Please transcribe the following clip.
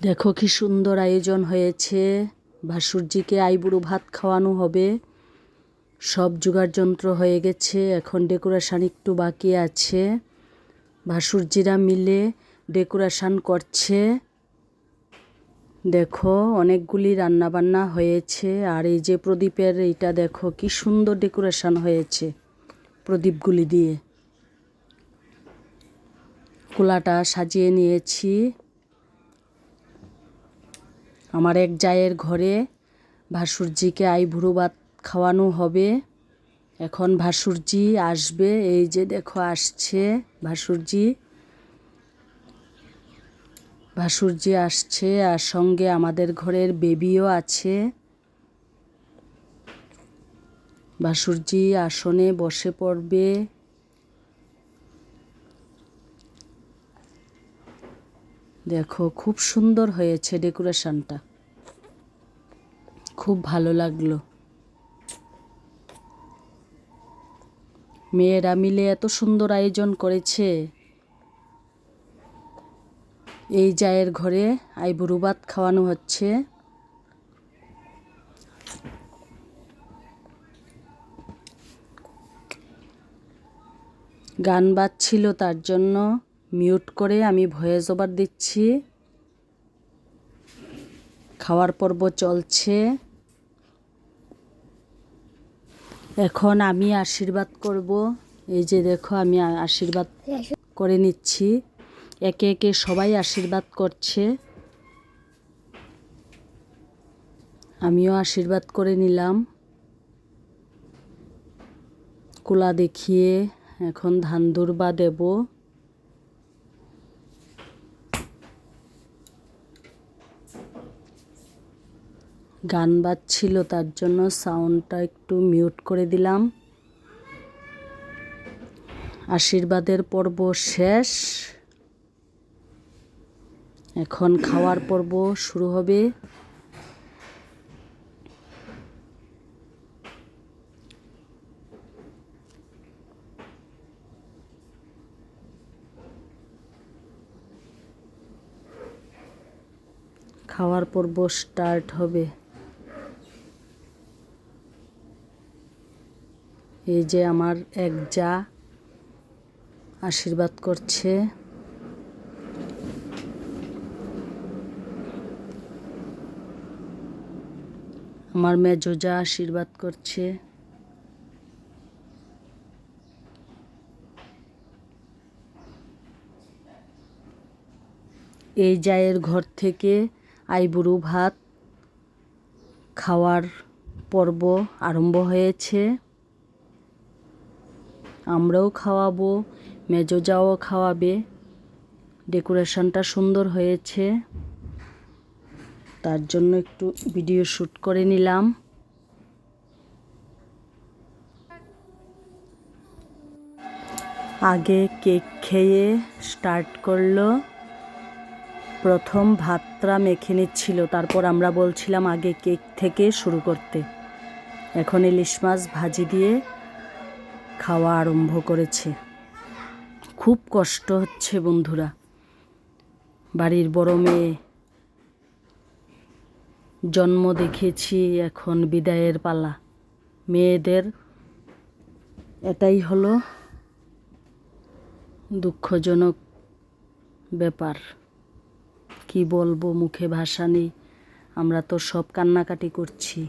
দেখো কি সুন্দর আয়োজন হয়েছে। ভাসুরজিকে আইবুড়ো ভাত খাওয়ানো হবে। সব জোগাড় যন্ত্র হয়ে গেছে, এখন ডেকোরেশন একটু বাকি আছে। ভাসুরজিরা মিলে ডেকোরেশন করছে। দেখো অনেকগুলি রান্না বান্না হয়েছে। আর এই যে প্রদীপের এইটা দেখো কি সুন্দর ডেকোরেশন হয়েছে প্রদীপগুলি দিয়ে। কুলাটা সাজিয়ে নিয়েছি। আমার এক জায়ের ঘরে ভাসুরজিকে আইবুড়ো ভাত খাওয়ানো হবে। এখন ভাসুরজি আসবে, এই যে দেখো আসছে ভাসুরজি। ভাসুরজি আসছে আর সঙ্গে আমাদের ঘরের বেবিও আছে। ভাসুরজি আসনে বসে পড়বে। দেখো খুব সুন্দর হয়েছে ডেকোরেশনটা, খুব ভালো লাগলো। মেয়েরা মিলে এত সুন্দর আয়োজন করেছে। এই জায়ের ঘরে আইবুড়ো ভাত খাওয়ানো হচ্ছে। গান বাজছিল, তার জন্য মিউট করে আমি ভয়েস ওভার দিচ্ছি। খাওয়ার পর্ব চলছে। এখন আমি আশীর্বাদ করব। এই যে দেখো আমি আশীর্বাদ করে নিচ্ছি। একে একে সবাই আশীর্বাদ করছে। আমিও আশীর্বাদ করে নিলাম। কুলা দেখিয়ে এখন ধান দুর্বা দেব। গান বাজছিল, তার জন্য সাউন্ডটা একটু মিউট করে দিলাম। আশীর্বাদের পর্ব শেষ। এখন খাওয়ার পর্ব শুরু হবে। খাওয়ার পর্ব স্টার্ট হবে। এই যে আমার এক জা আশীর্বাদ করছে। আমার মেজো জা আশীর্বাদ করছে। এই জায়ের ঘর থেকে আইবুড়ো ভাত খাওয়ার পর্ব আরম্ভ হয়েছে। আমরাও খাওয়াবো, মেজো জাও খাওয়াবে। ডেকোরেশনটা সুন্দর হয়েছে, তার জন্য একটু ভিডিও শ্যুট করে নিলাম। আগে কেক খেয়ে স্টার্ট করলো। প্রথম ভাতটা মেখে নিচ্ছিল, তারপর আমরা বলছিলাম আগে কেক থেকে শুরু করতে। এখন ইলিশ মাছ ভাজি দিয়ে খাওয়া আরম্ভ করেছে। খুব কষ্ট হচ্ছে বন্ধুরা। বাড়ির বড় মেয়ে, জন্ম দেখেছি, এখন বিদায়ের পালা। মেয়েদের এটাই হলো দুঃখজনক ব্যাপার। কি বলবো, মুখে ভাষা নেই। আমরা তো সব কান্নাকাটি করছি।